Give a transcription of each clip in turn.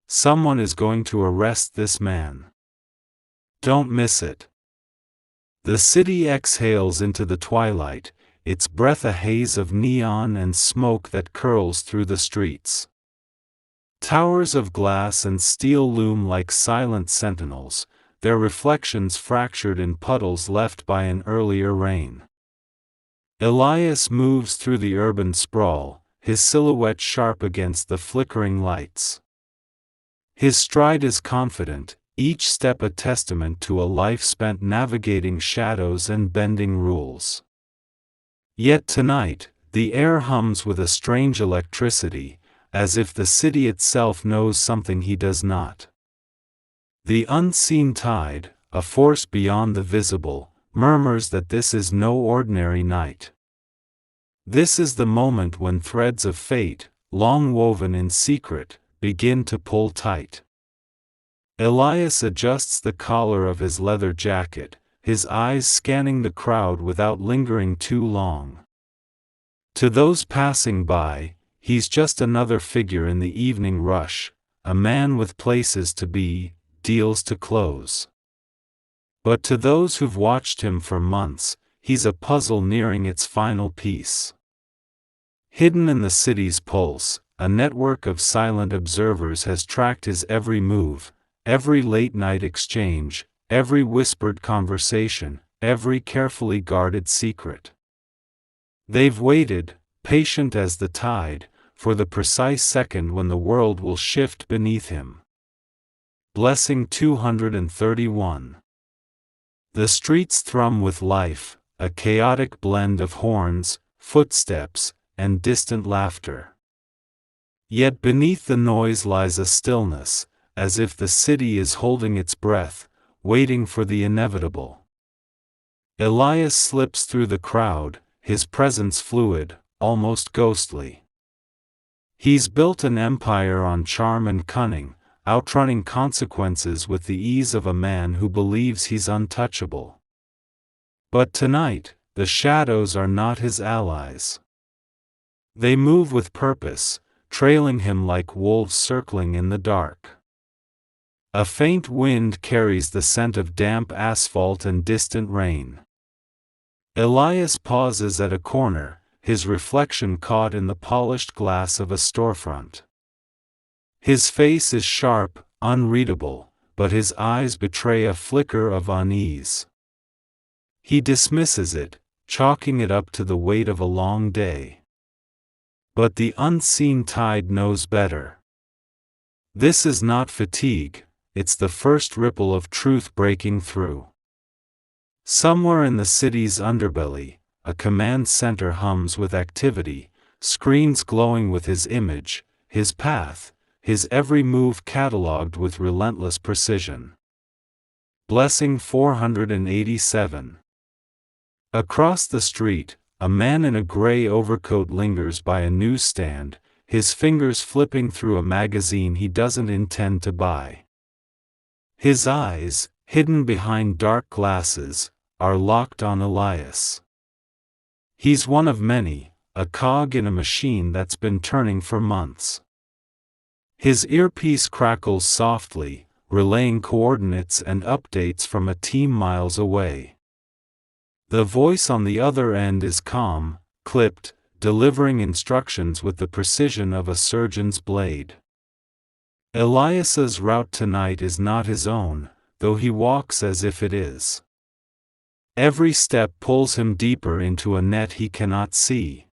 Someone is going to arrest this man. Don't miss it. The city exhales into the twilight, its breath a haze of neon and smoke that curls through the streets. Towers of glass and steel loom like silent sentinels, their reflections fractured in puddles left by an earlier rain. Elias moves through the urban sprawl, his silhouette sharp against the flickering lights. His stride is confident, each step a testament to a life spent navigating shadows and bending rules. Yet tonight, the air hums with a strange electricity, as if the city itself knows something he does not. The unseen tide, a force beyond the visible, murmurs that this is no ordinary night. This is the moment when threads of fate, long woven in secret, begin to pull tight. Elias adjusts the collar of his leather jacket, his eyes scanning the crowd without lingering too long. To those passing by, he's just another figure in the evening rush, a man with places to be, deals to close. But to those who've watched him for months, he's a puzzle nearing its final piece. Hidden in the city's pulse, a network of silent observers has tracked his every move, every late-night exchange, every whispered conversation, every carefully guarded secret. They've waited, patient as the tide, for the precise second when the world will shift beneath him. Blessing 231. The streets thrum with life, a chaotic blend of horns, footsteps, and distant laughter. Yet beneath the noise lies a stillness, as if the city is holding its breath, waiting for the inevitable. Elias slips through the crowd, his presence fluid, almost ghostly. He's built an empire on charm and cunning, outrunning consequences with the ease of a man who believes he's untouchable. But tonight, the shadows are not his allies. They move with purpose, trailing him like wolves circling in the dark. A faint wind carries the scent of damp asphalt and distant rain. Elias pauses at a corner, his reflection caught in the polished glass of a storefront. His face is sharp, unreadable, but his eyes betray a flicker of unease. He dismisses it, chalking it up to the weight of a long day. But the unseen tide knows better. This is not fatigue, it's the first ripple of truth breaking through. Somewhere in the city's underbelly, a command center hums with activity, screens glowing with his image, his path, his every move catalogued with relentless precision. Blessing 487. Across the street, a man in a gray overcoat lingers by a newsstand, his fingers flipping through a magazine he doesn't intend to buy. His eyes, hidden behind dark glasses, are locked on Elias. He's one of many, a cog in a machine that's been turning for months. His earpiece crackles softly, relaying coordinates and updates from a team miles away. The voice on the other end is calm, clipped, delivering instructions with the precision of a surgeon's blade. Elias's route tonight is not his own, though he walks as if it is. Every step pulls him deeper into a net he cannot see.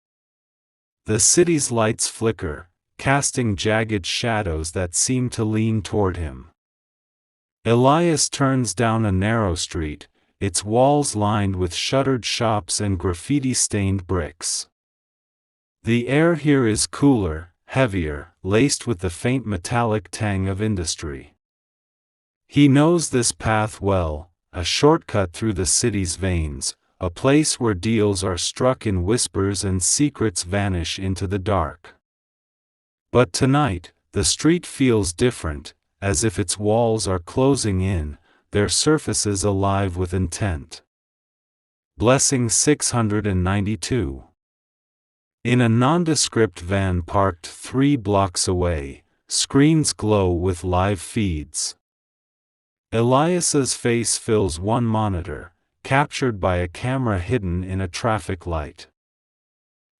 The city's lights flicker, casting jagged shadows that seem to lean toward him. Elias turns down a narrow street, its walls lined with shuttered shops and graffiti-stained bricks. The air here is cooler, heavier, laced with the faint metallic tang of industry. He knows this path well, a shortcut through the city's veins, a place where deals are struck in whispers and secrets vanish into the dark. But tonight, the street feels different, as if its walls are closing in, their surfaces alive with intent. Blessing 692. In a nondescript van parked 3 blocks away, screens glow with live feeds. Elias's face fills one monitor, captured by a camera hidden in a traffic light.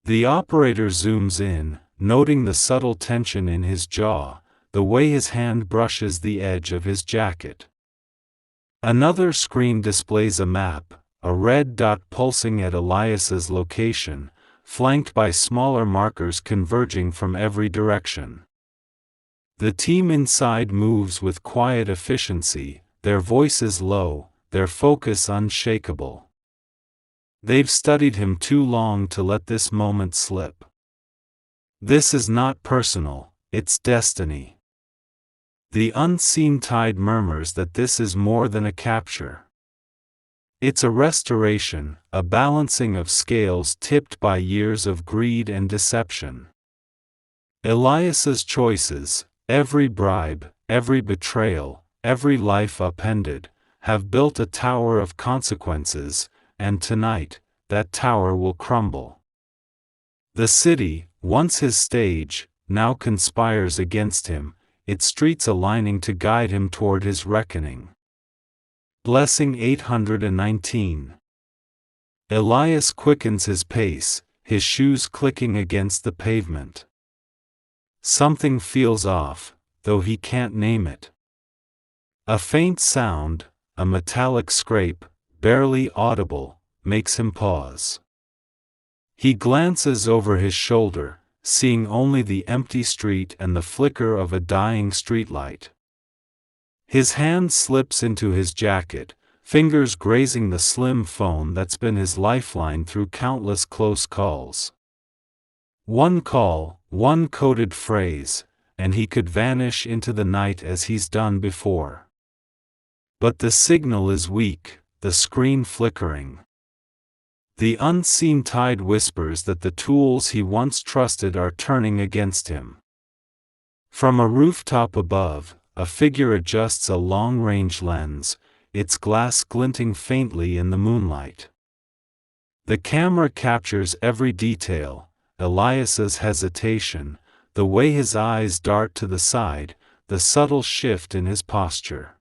The operator zooms in, noting the subtle tension in his jaw, the way his hand brushes the edge of his jacket. Another screen displays a map, a red dot pulsing at Elias's location, flanked by smaller markers converging from every direction. The team inside moves with quiet efficiency, their voices low, their focus unshakable. They've studied him too long to let this moment slip. This is not personal, it's destiny. The unseen tide murmurs that this is more than a capture. It's a restoration, a balancing of scales tipped by years of greed and deception. Elias's choices, every bribe, every betrayal, every life upended, have built a tower of consequences, and tonight, that tower will crumble. The city, once his stage, now conspires against him, its streets aligning to guide him toward his reckoning. Blessing 819. Elias quickens his pace, his shoes clicking against the pavement. Something feels off, though he can't name it. A faint sound, a metallic scrape, barely audible, makes him pause. He glances over his shoulder, seeing only the empty street and the flicker of a dying streetlight. His hand slips into his jacket, fingers grazing the slim phone that's been his lifeline through countless close calls. One call, one coded phrase, and he could vanish into the night as he's done before. But the signal is weak, the screen flickering. The unseen tide whispers that the tools he once trusted are turning against him. From a rooftop above, a figure adjusts a long-range lens, its glass glinting faintly in the moonlight. The camera captures every detail, Elias's hesitation, the way his eyes dart to the side, the subtle shift in his posture.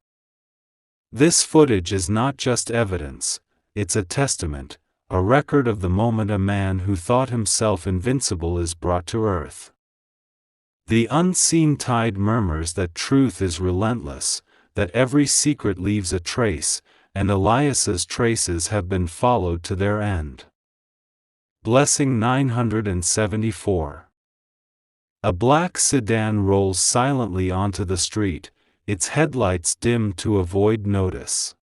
This footage is not just evidence, it's a testament, a record of the moment a man who thought himself invincible is brought to earth. The unseen tide murmurs that truth is relentless, that every secret leaves a trace, and Elias's traces have been followed to their end. Blessing 974. A black sedan rolls silently onto the street, its headlights dimmed to avoid notice.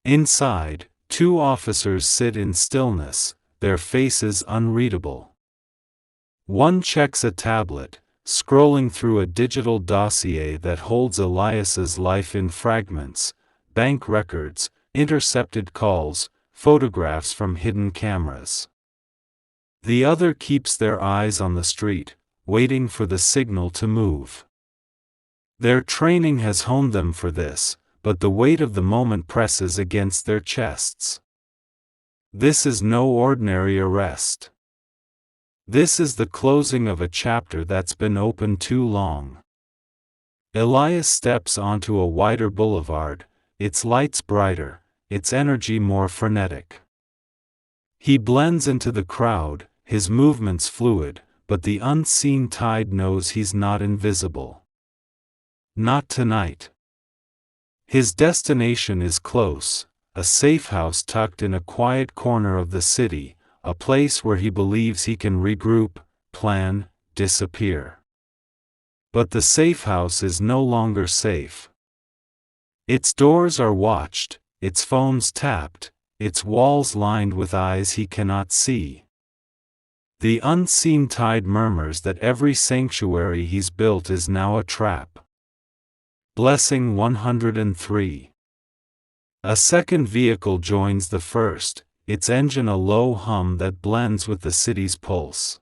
Inside, two officers sit in stillness, their faces unreadable. One checks a tablet, scrolling through a digital dossier that holds Elias's life in fragments, bank records, intercepted calls, photographs from hidden cameras. The other keeps their eyes on the street, waiting for the signal to move. Their training has honed them for this, but the weight of the moment presses against their chests. This is no ordinary arrest. This is the closing of a chapter that's been open too long. Elias steps onto a wider boulevard, its lights brighter, its energy more frenetic. He blends into the crowd, his movements fluid, but the unseen tide knows he's not invisible. Not tonight. His destination is close, a safe house tucked in a quiet corner of the city, a place where he believes he can regroup, plan, disappear. But the safe house is no longer safe. Its doors are watched, its phones tapped, its walls lined with eyes he cannot see. The unseen tide murmurs that every sanctuary he's built is now a trap. Blessing 103. A second vehicle joins the first, its engine a low hum that blends with the city's pulse.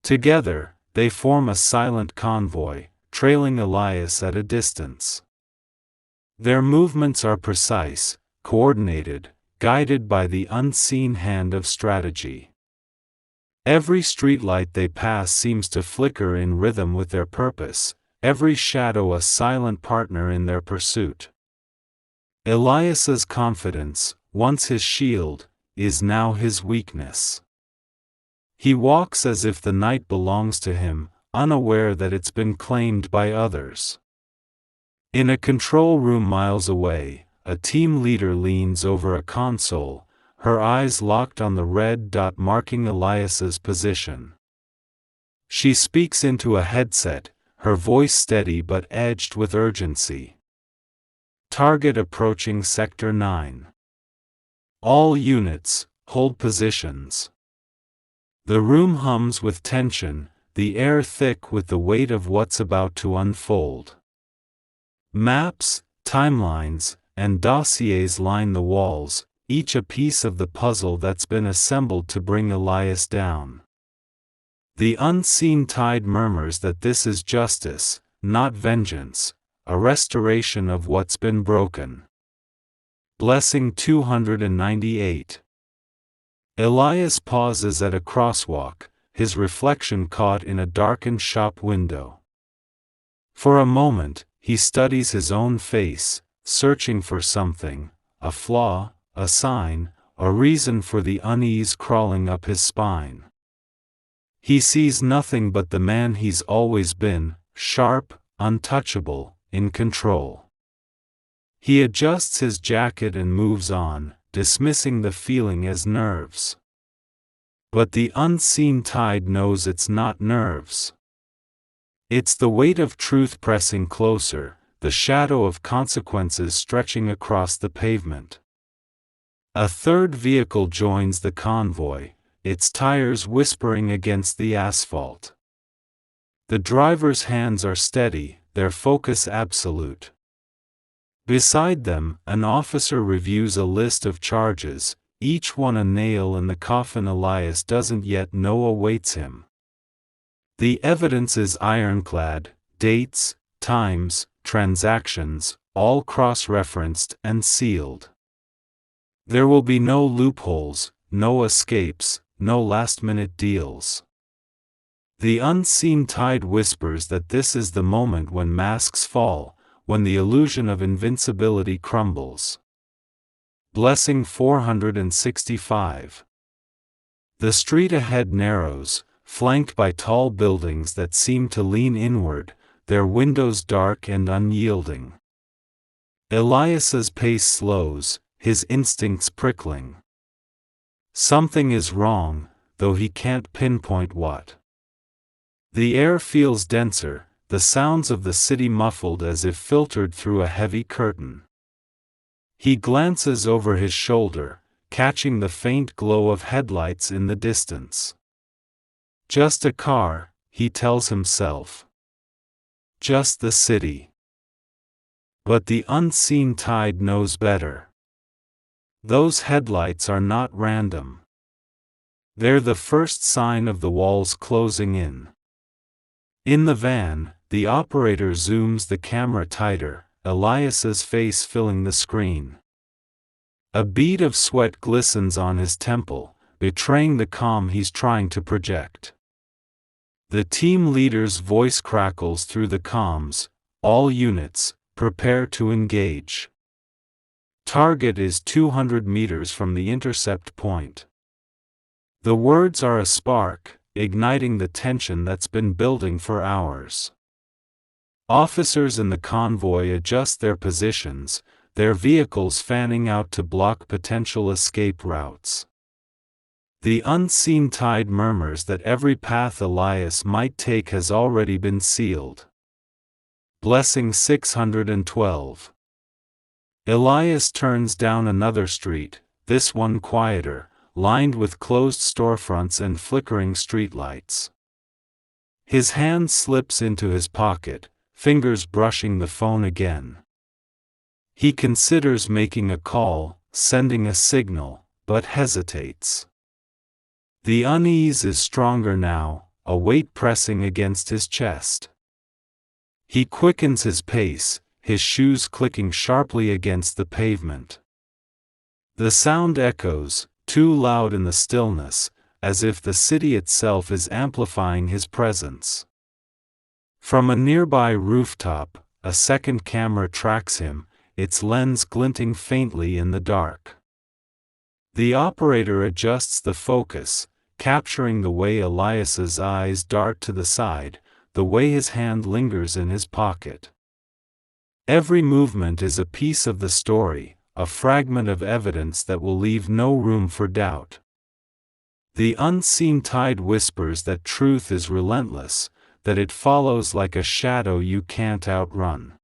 Together, they form a silent convoy, trailing Elias at a distance. Their movements are precise, coordinated, guided by the unseen hand of strategy. Every streetlight they pass seems to flicker in rhythm with their purpose, every shadow a silent partner in their pursuit. Elias's confidence, once his shield, is now his weakness. He walks as if the night belongs to him, unaware that it's been claimed by others. In a control room miles away, a team leader leans over a console, her eyes locked on the red dot marking Elias's position. She speaks into a headset, her voice steady but edged with urgency. Target approaching Sector 9. All units, hold positions. The room hums with tension, the air thick with the weight of what's about to unfold. Maps, timelines, and dossiers line the walls, each a piece of the puzzle that's been assembled to bring Elias down. The unseen tide murmurs that this is justice, not vengeance, a restoration of what's been broken. Blessing 298. Elias pauses at a crosswalk, his reflection caught in a darkened shop window. For a moment, he studies his own face, searching for something, a flaw, a sign, a reason for the unease crawling up his spine. He sees nothing but the man he's always been, sharp, untouchable, in control. He adjusts his jacket and moves on, dismissing the feeling as nerves. But the unseen tide knows it's not nerves. It's the weight of truth pressing closer, the shadow of consequences stretching across the pavement. A third vehicle joins the convoy, its tires whispering against the asphalt. The driver's hands are steady, their focus absolute. Beside them, an officer reviews a list of charges, each one a nail in the coffin Elias doesn't yet know awaits him. The evidence is ironclad, dates, times, transactions, all cross-referenced and sealed. There will be no loopholes, no escapes, no last-minute deals. The unseen tide whispers that this is the moment when masks fall, when the illusion of invincibility crumbles. Blessing 465. The street ahead narrows, flanked by tall buildings that seem to lean inward, their windows dark and unyielding. Elias's pace slows, his instincts prickling. Something is wrong, though he can't pinpoint what. The air feels denser, the sounds of the city muffled as if filtered through a heavy curtain. He glances over his shoulder, catching the faint glow of headlights in the distance. Just a car, he tells himself. Just the city. But the unseen tide knows better. Those headlights are not random. They're the first sign of the walls closing in. In the van, the operator zooms the camera tighter, Elias's face filling the screen. A bead of sweat glistens on his temple, betraying the calm he's trying to project. The team leader's voice crackles through the comms, all units, prepare to engage. Target is 200 meters from the intercept point. The words are a spark, igniting the tension that's been building for hours. Officers in the convoy adjust their positions, their vehicles fanning out to block potential escape routes. The unseen tide murmurs that every path Elias might take has already been sealed. Blessing 612. Elias turns down another street, this one quieter, lined with closed storefronts and flickering streetlights. His hand slips into his pocket, fingers brushing the phone again. He considers making a call, sending a signal, but hesitates. The unease is stronger now, a weight pressing against his chest. He quickens his pace, his shoes clicking sharply against the pavement. The sound echoes, too loud in the stillness, as if the city itself is amplifying his presence. From a nearby rooftop, a second camera tracks him, its lens glinting faintly in the dark. The operator adjusts the focus, capturing the way Elias's eyes dart to the side, the way his hand lingers in his pocket. Every movement is a piece of the story, a fragment of evidence that will leave no room for doubt. The unseen tide whispers that truth is relentless, that it follows like a shadow you can't outrun.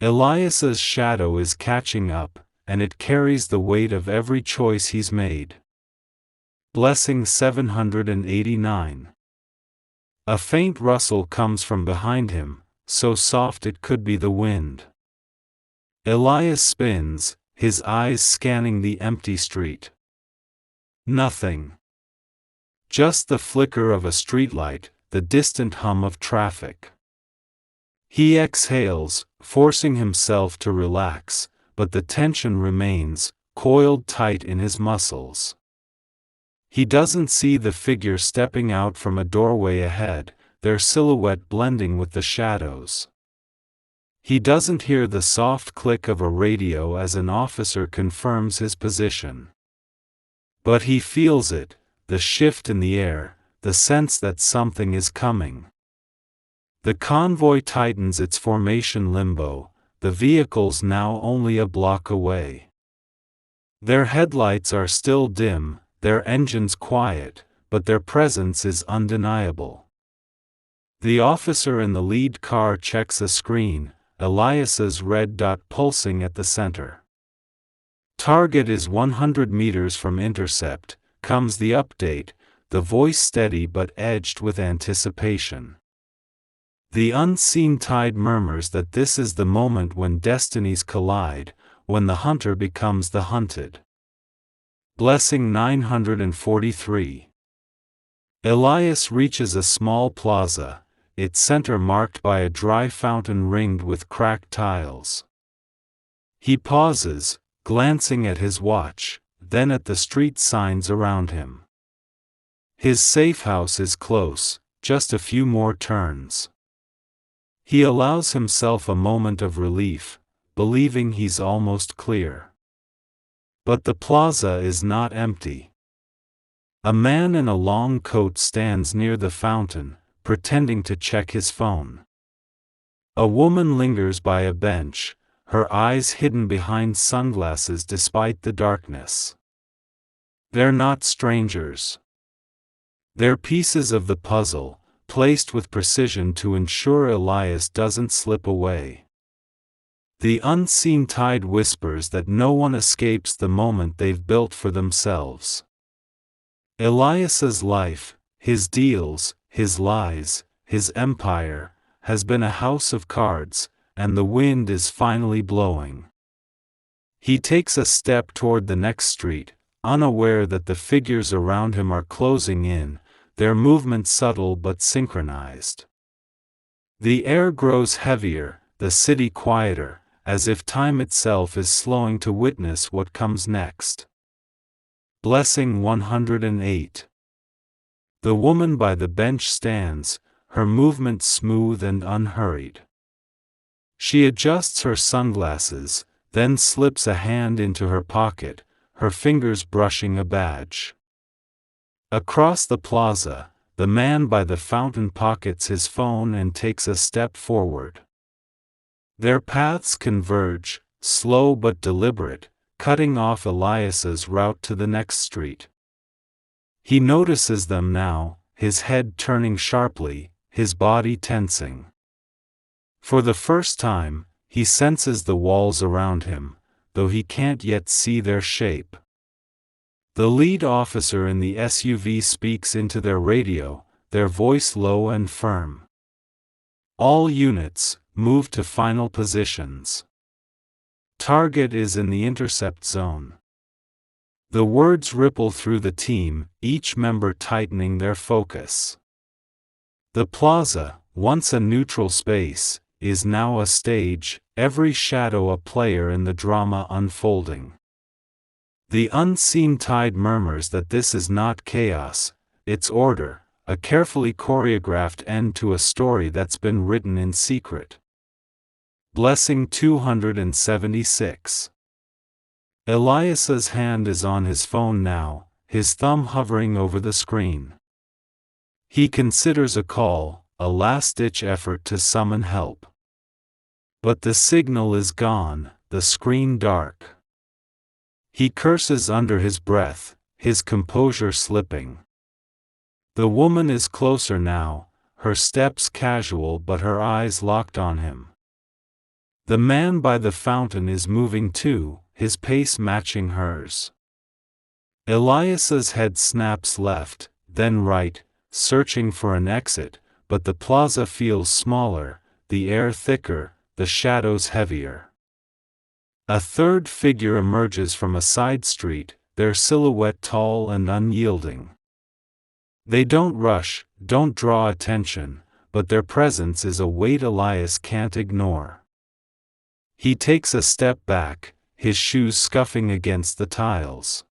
Elias's shadow is catching up, and it carries the weight of every choice he's made. Blessing 789. A faint rustle comes from behind him, so soft it could be the wind. Elias spins, his eyes scanning the empty street. Nothing. Just the flicker of a streetlight, the distant hum of traffic. He exhales, forcing himself to relax, but the tension remains, coiled tight in his muscles. He doesn't see the figure stepping out from a doorway ahead, their silhouette blending with the shadows. He doesn't hear the soft click of a radio as an officer confirms his position. But he feels it, the shift in the air, the sense that something is coming. The convoy tightens its formation limbo, the vehicles now only a block away. Their headlights are still dim, their engines quiet, but their presence is undeniable. The officer in the lead car checks a screen, Elias's red dot pulsing at the center. Target is 100 meters from intercept, comes the update, the voice steady but edged with anticipation. The unseen tide murmurs that this is the moment when destinies collide, when the hunter becomes the hunted. Blessing 943. Elias reaches a small plaza, its center marked by a dry fountain ringed with cracked tiles. He pauses, glancing at his watch, then at the street signs around him. His safe house is close, just a few more turns. He allows himself a moment of relief, believing he's almost clear. But the plaza is not empty. A man in a long coat stands near the fountain, pretending to check his phone. A woman lingers by a bench, her eyes hidden behind sunglasses despite the darkness. They're not strangers. They're pieces of the puzzle, placed with precision to ensure Elias doesn't slip away. The unseen tide whispers that no one escapes the moment they've built for themselves. Elias's life, his deals, his lies, his empire, has been a house of cards, and the wind is finally blowing. He takes a step toward the next street, unaware that the figures around him are closing in, their movement subtle but synchronized. The air grows heavier, the city quieter, as if time itself is slowing to witness what comes next. Blessing 108. The woman by the bench stands, her movement smooth and unhurried. She adjusts her sunglasses, then slips a hand into her pocket, her fingers brushing a badge. Across the plaza, the man by the fountain pockets his phone and takes a step forward. Their paths converge, slow but deliberate, cutting off Elias's route to the next street. He notices them now, his head turning sharply, his body tensing. For the first time, he senses the walls around him, though he can't yet see their shape. The lead officer in the SUV speaks into their radio, their voice low and firm. All units, move to final positions. Target is in the intercept zone. The words ripple through the team, each member tightening their focus. The plaza, once a neutral space, is now a stage, every shadow a player in the drama unfolding. The unseen tide murmurs that this is not chaos, it's order, a carefully choreographed end to a story that's been written in secret. Blessing 276. Elias's hand is on his phone now, his thumb hovering over the screen. He considers a call, a last-ditch effort to summon help. But the signal is gone, the screen dark. He curses under his breath, his composure slipping. The woman is closer now, her steps casual but her eyes locked on him. The man by the fountain is moving too, his pace matching hers. Elias's head snaps left, then right, searching for an exit, but the plaza feels smaller, the air thicker, the shadows heavier. A third figure emerges from a side street, their silhouette tall and unyielding. They don't rush, don't draw attention, but their presence is a weight Elias can't ignore. He takes a step back, his shoes scuffing against the tiles.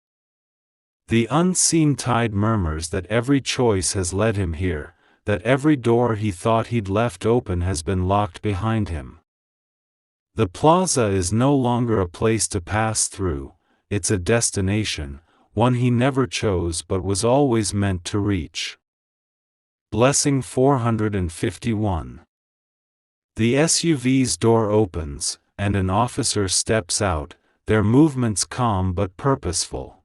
The unseen tide murmurs that every choice has led him here, that every door he thought he'd left open has been locked behind him. The plaza is no longer a place to pass through, it's a destination, one he never chose but was always meant to reach. Blessing 451. The SUV's door opens, and an officer steps out, their movements calm but purposeful.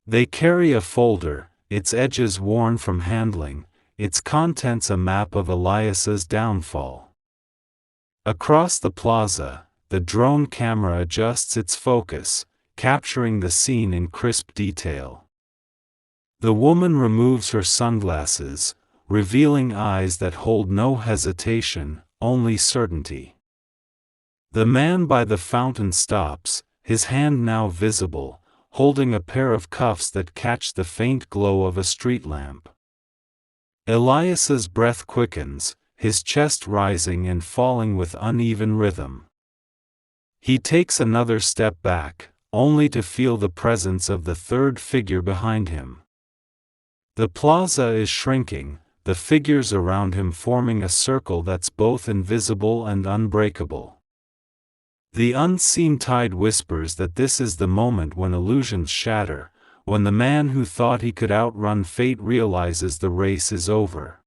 They carry a folder, its edges worn from handling, its contents a map of Elias's downfall. Across the plaza, the drone camera adjusts its focus, capturing the scene in crisp detail. The woman removes her sunglasses, revealing eyes that hold no hesitation, only certainty. The man by the fountain stops, his hand now visible, holding a pair of cuffs that catch the faint glow of a street lamp. Elias's breath quickens, his chest rising and falling with uneven rhythm. He takes another step back, only to feel the presence of the third figure behind him. The plaza is shrinking, the figures around him forming a circle that's both invisible and unbreakable. The unseen tide whispers that this is the moment when illusions shatter, when the man who thought he could outrun fate realizes the race is over.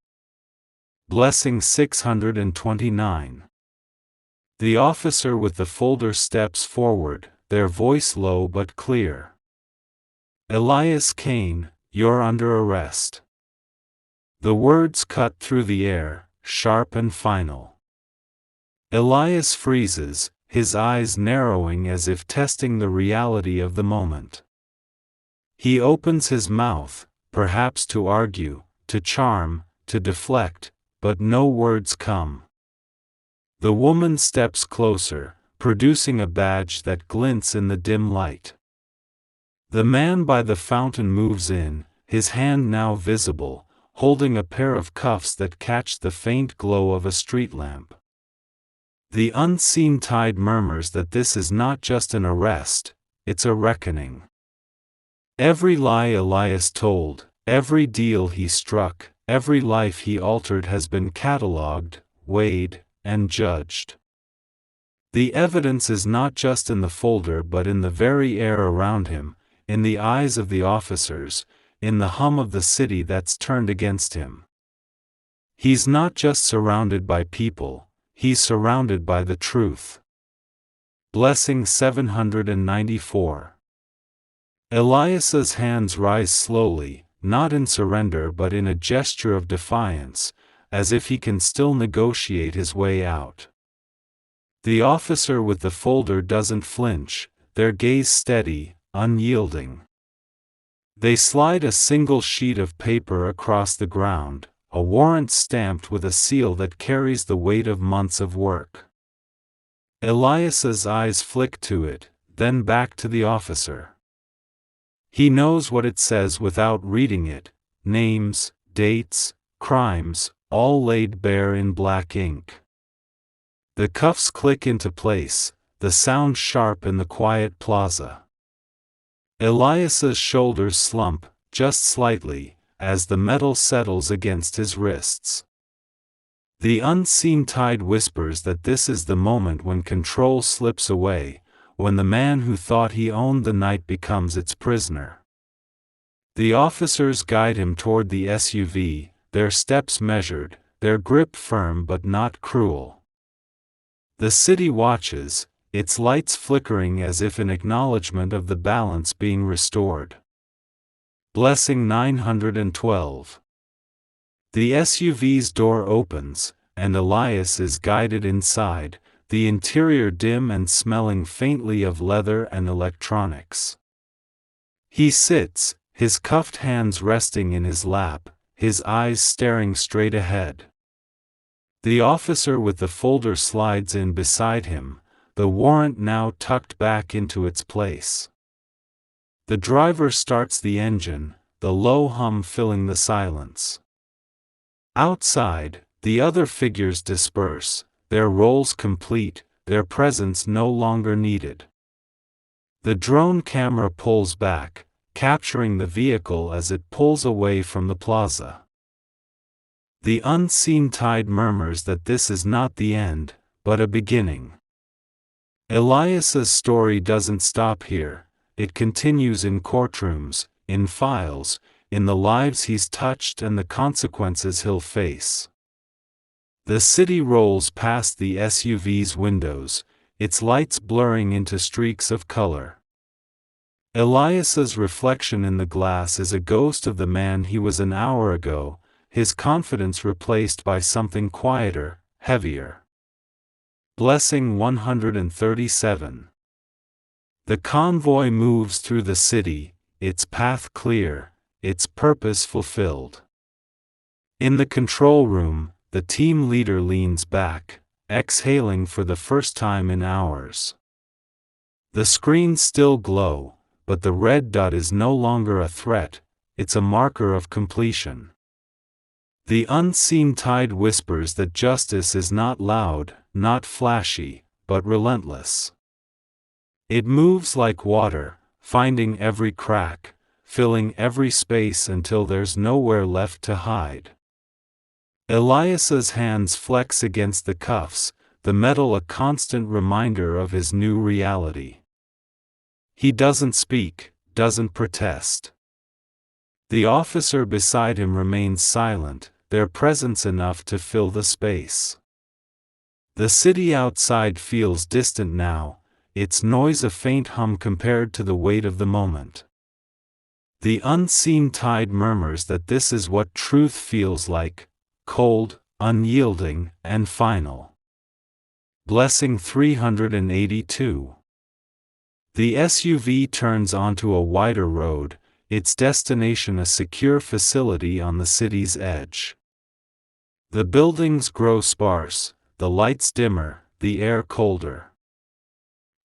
Blessing 629. The officer with the folder steps forward, their voice low but clear. Elias Kane, you're under arrest. The words cut through the air, sharp and final. Elias freezes, his eyes narrowing as if testing the reality of the moment. He opens his mouth, perhaps to argue, to charm, to deflect, but no words come. The woman steps closer, producing a badge that glints in the dim light. The man by the fountain moves in, his hand now visible, holding a pair of cuffs that catch the faint glow of a street lamp. The unseen tide murmurs that this is not just an arrest, it's a reckoning. Every lie Elias told, every deal he struck, every life he altered has been catalogued, weighed, and judged. The evidence is not just in the folder but in the very air around him, in the eyes of the officers, in the hum of the city that's turned against him. He's not just surrounded by people, he's surrounded by the truth. Blessing 794. Elias's hands rise slowly, not in surrender but in a gesture of defiance, as if he can still negotiate his way out. The officer with the folder doesn't flinch, their gaze steady, unyielding. They slide a single sheet of paper across the ground, a warrant stamped with a seal that carries the weight of months of work. Elias's eyes flick to it, then back to the officer. He knows what it says without reading it, names, dates, crimes, all laid bare in black ink. The cuffs click into place, the sound sharp in the quiet plaza. Elias's shoulders slump, just slightly, as the metal settles against his wrists. The unseen tide whispers that this is the moment when control slips away, when the man who thought he owned the night becomes its prisoner. The officers guide him toward the SUV, their steps measured, their grip firm but not cruel. The city watches, its lights flickering as if in acknowledgement of the balance being restored. Blessing 912. The SUV's door opens, and Elias is guided inside, the interior dim and smelling faintly of leather and electronics. He sits, his cuffed hands resting in his lap, his eyes staring straight ahead. The officer with the folder slides in beside him, the warrant now tucked back into its place. The driver starts the engine, the low hum filling the silence. Outside, the other figures disperse, their roles complete, their presence no longer needed. The drone camera pulls back, capturing the vehicle as it pulls away from the plaza. The unseen tide murmurs that this is not the end, but a beginning. Elias's story doesn't stop here, it continues in courtrooms, in files, in the lives he's touched and the consequences he'll face. The city rolls past the SUV's windows, its lights blurring into streaks of color. Elias's reflection in the glass is a ghost of the man he was an hour ago, his confidence replaced by something quieter, heavier. Blessing 137. The convoy moves through the city, its path clear, its purpose fulfilled. In the control room, the team leader leans back, exhaling for the first time in hours. The screens still glow, but the red dot is no longer a threat, it's a marker of completion. The unseen tide whispers that justice is not loud, not flashy, but relentless. It moves like water, finding every crack, filling every space until there's nowhere left to hide. Elias's hands flex against the cuffs, the metal a constant reminder of his new reality. He doesn't speak, doesn't protest. The officer beside him remains silent, their presence enough to fill the space. The city outside feels distant now, its noise a faint hum compared to the weight of the moment. The unseen tide murmurs that this is what truth feels like, cold, unyielding, and final. Blessing 382. The SUV turns onto a wider road, its destination a secure facility on the city's edge. The buildings grow sparse, the lights dimmer, the air colder.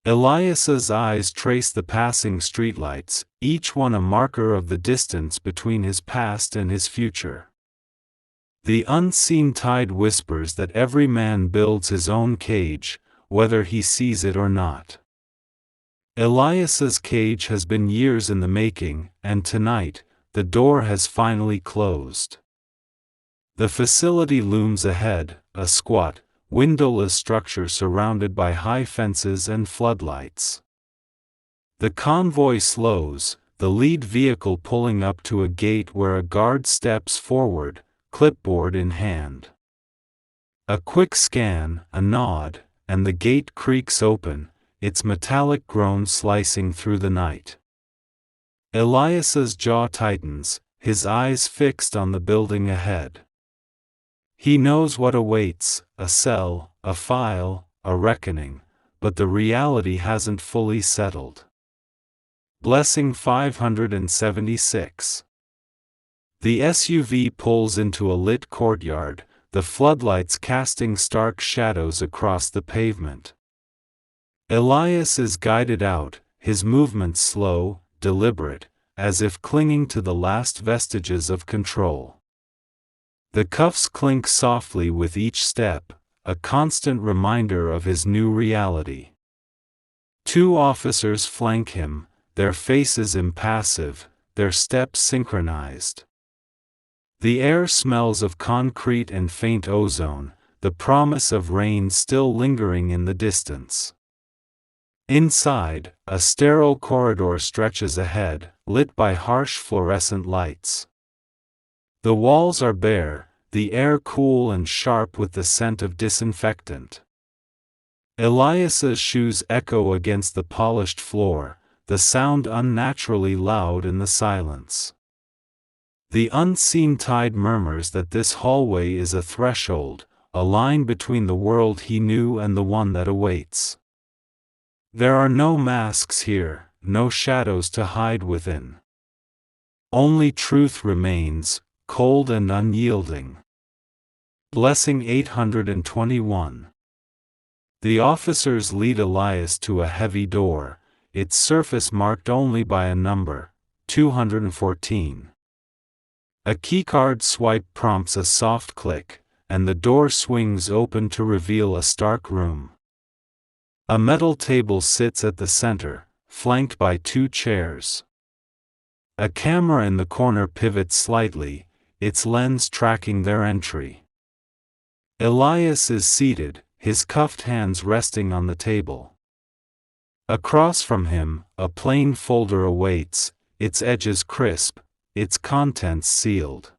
Elias's eyes trace the passing streetlights, each one a marker of the distance between his past and his future. The unseen tide whispers that every man builds his own cage, whether he sees it or not. Elias's cage has been years in the making, and tonight, the door has finally closed. The facility looms ahead, a squat, windowless structure surrounded by high fences and floodlights. The convoy slows, the lead vehicle pulling up to a gate where a guard steps forward, clipboard in hand. A quick scan, a nod, and the gate creaks open, its metallic groan slicing through the night. Elias's jaw tightens, his eyes fixed on the building ahead. He knows what awaits, a cell, a file, a reckoning, but the reality hasn't fully settled. Blessing 576. The SUV pulls into a lit courtyard, the floodlights casting stark shadows across the pavement. Elias is guided out, his movements slow, deliberate, as if clinging to the last vestiges of control. The cuffs clink softly with each step, a constant reminder of his new reality. Two officers flank him, their faces impassive, their steps synchronized. The air smells of concrete and faint ozone, the promise of rain still lingering in the distance. Inside, a sterile corridor stretches ahead, lit by harsh fluorescent lights. The walls are bare, the air cool and sharp with the scent of disinfectant. Elias's shoes echo against the polished floor, the sound unnaturally loud in the silence. The unseen tide murmurs that this hallway is a threshold, a line between the world he knew and the one that awaits. There are no masks here, no shadows to hide within. Only truth remains, cold and unyielding. Blessing 821. The officers lead Elias to a heavy door, its surface marked only by a number, 214. A keycard swipe prompts a soft click, and the door swings open to reveal a stark room. A metal table sits at the center, flanked by 2 chairs. A camera in the corner pivots slightly, its lens tracking their entry. Elias is seated, his cuffed hands resting on the table. Across from him, a plain folder awaits, its edges crisp, its contents sealed.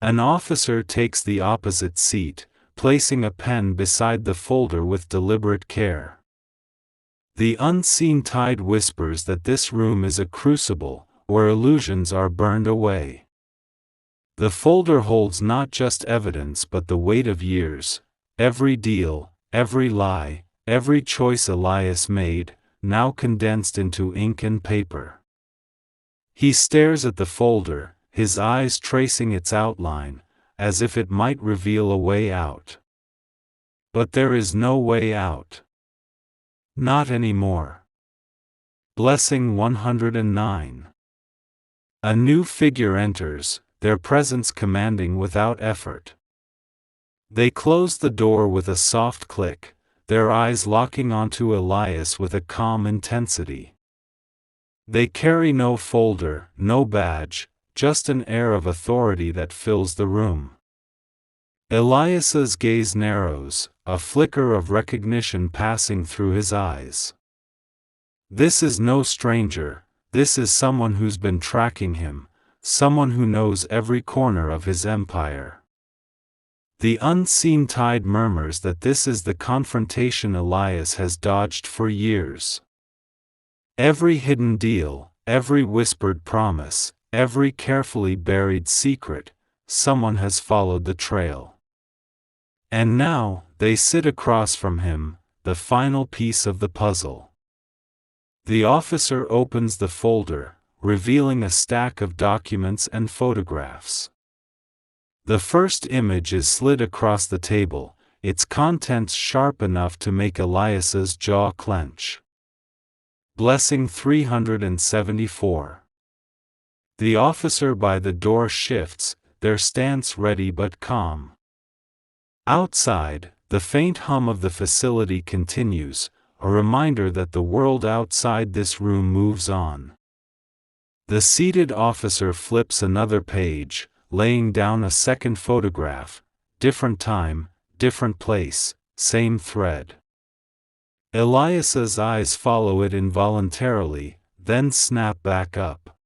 An officer takes the opposite seat, placing a pen beside the folder with deliberate care. The unseen tide whispers that this room is a crucible, where illusions are burned away. The folder holds not just evidence but the weight of years, every deal, every lie, every choice Elias made, now condensed into ink and paper. He stares at the folder, his eyes tracing its outline, as if it might reveal a way out. But there is no way out. Not anymore. Blessing 109. A new figure enters, their presence commanding without effort. They close the door with a soft click, their eyes locking onto Elias with a calm intensity. They carry no folder, no badge, just an air of authority that fills the room. Elias's gaze narrows, a flicker of recognition passing through his eyes. This is no stranger, this is someone who's been tracking him, someone who knows every corner of his empire. The unseen tide murmurs that this is the confrontation Elias has dodged for years. Every hidden deal, every whispered promise, every carefully buried secret, someone has followed the trail. And now, they sit across from him, the final piece of the puzzle. The officer opens the folder, revealing a stack of documents and photographs. The first image is slid across the table, its contents sharp enough to make Elias's jaw clench. Blessing 374. The officer by the door shifts, their stance ready but calm. Outside, the faint hum of the facility continues, a reminder that the world outside this room moves on. The seated officer flips another page, laying down a second photograph, different time, different place, same thread. Elias's eyes follow it involuntarily, then snap back up.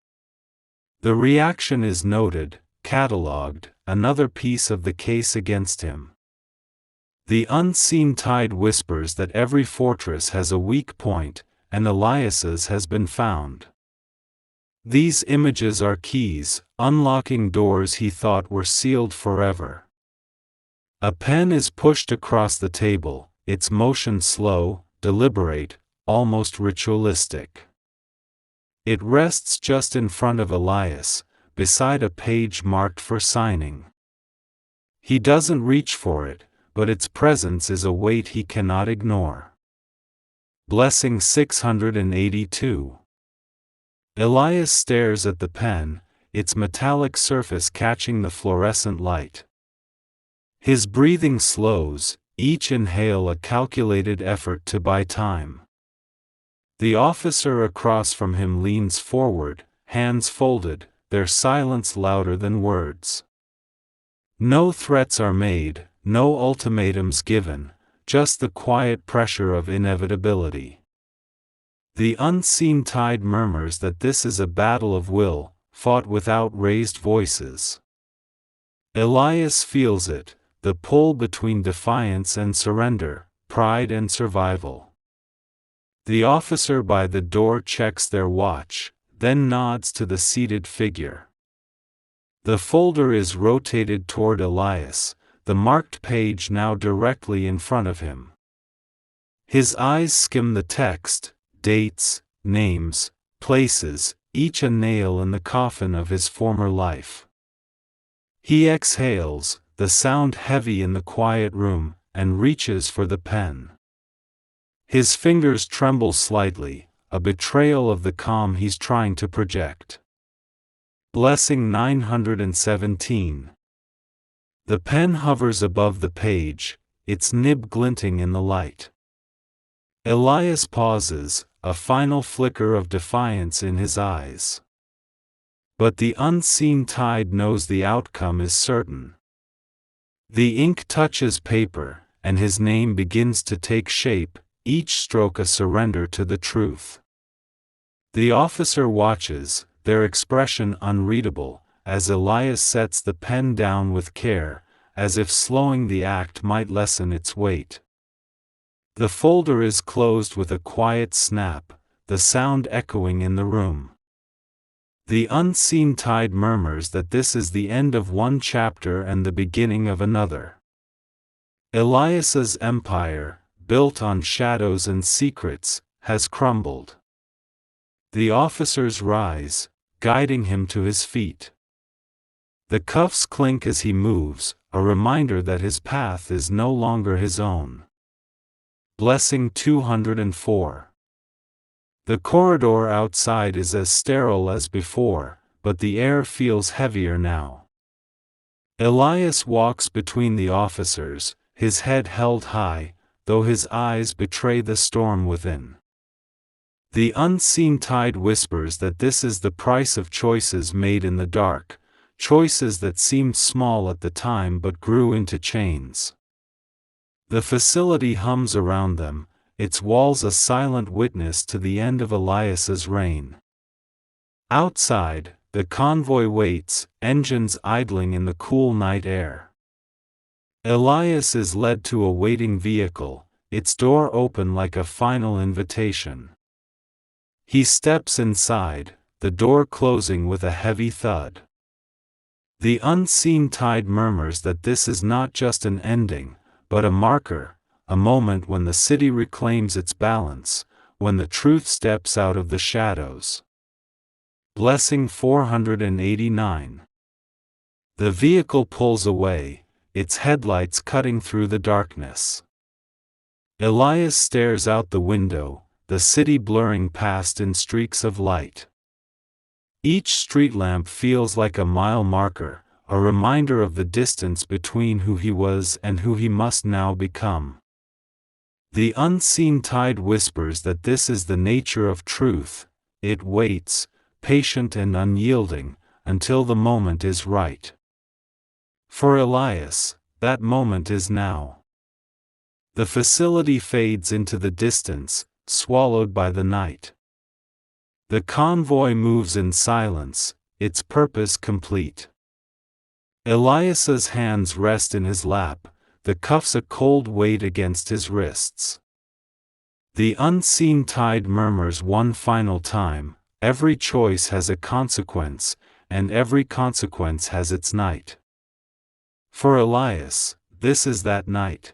The reaction is noted, catalogued, another piece of the case against him. The unseen tide whispers that every fortress has a weak point, and Elias's has been found. These images are keys, unlocking doors he thought were sealed forever. A pen is pushed across the table, its motion slow, deliberate, almost ritualistic. It rests just in front of Elias, beside a page marked for signing. He doesn't reach for it, but its presence is a weight he cannot ignore. Blessing 682. Elias stares at the pen, its metallic surface catching the fluorescent light. His breathing slows, each inhale a calculated effort to buy time. The officer across from him leans forward, hands folded, their silence louder than words. No threats are made, no ultimatums given, just the quiet pressure of inevitability. The unseen tide murmurs that this is a battle of will, fought without raised voices. Elias feels it, the pull between defiance and surrender, pride and survival. The officer by the door checks their watch, then nods to the seated figure. The folder is rotated toward Elias, the marked page now directly in front of him. His eyes skim the text, dates, names, places, each a nail in the coffin of his former life. He exhales, the sound heavy in the quiet room, and reaches for the pen. His fingers tremble slightly, a betrayal of the calm he's trying to project. Blessing 917. The pen hovers above the page, its nib glinting in the light. Elias pauses, a final flicker of defiance in his eyes. But the unseen tide knows the outcome is certain. The ink touches paper, and his name begins to take shape, each stroke a surrender to the truth. The officer watches, their expression unreadable, as Elias sets the pen down with care, as if slowing the act might lessen its weight. The folder is closed with a quiet snap, the sound echoing in the room. The unseen tide murmurs that this is the end of one chapter and the beginning of another. Elias's empire, built on shadows and secrets, has crumbled. The officers rise, guiding him to his feet. The cuffs clink as he moves, a reminder that his path is no longer his own. Blessing 204. The corridor outside is as sterile as before, but the air feels heavier now. Elias walks between the officers, his head held high, though his eyes betray the storm within. The unseen tide whispers that this is the price of choices made in the dark, choices that seemed small at the time but grew into chains. The facility hums around them, its walls a silent witness to the end of Elias's reign. Outside, the convoy waits, engines idling in the cool night air. Elias is led to a waiting vehicle, its door open like a final invitation. He steps inside, the door closing with a heavy thud. The unseen tide murmurs that this is not just an ending, but a marker, a moment when the city reclaims its balance, when the truth steps out of the shadows. Blessing 489. The vehicle pulls away, its headlights cutting through the darkness. Elias stares out the window, the city blurring past in streaks of light. Each street lamp feels like a mile marker, a reminder of the distance between who he was and who he must now become. The unseen tide whispers that this is the nature of truth. It waits, patient and unyielding, until the moment is right. For Elias, that moment is now. The facility fades into the distance, swallowed by the night. The convoy moves in silence, its purpose complete. Elias's hands rest in his lap, the cuffs a cold weight against his wrists. The unseen tide murmurs one final time, every choice has a consequence, and every consequence has its night. For Elias, this is that night.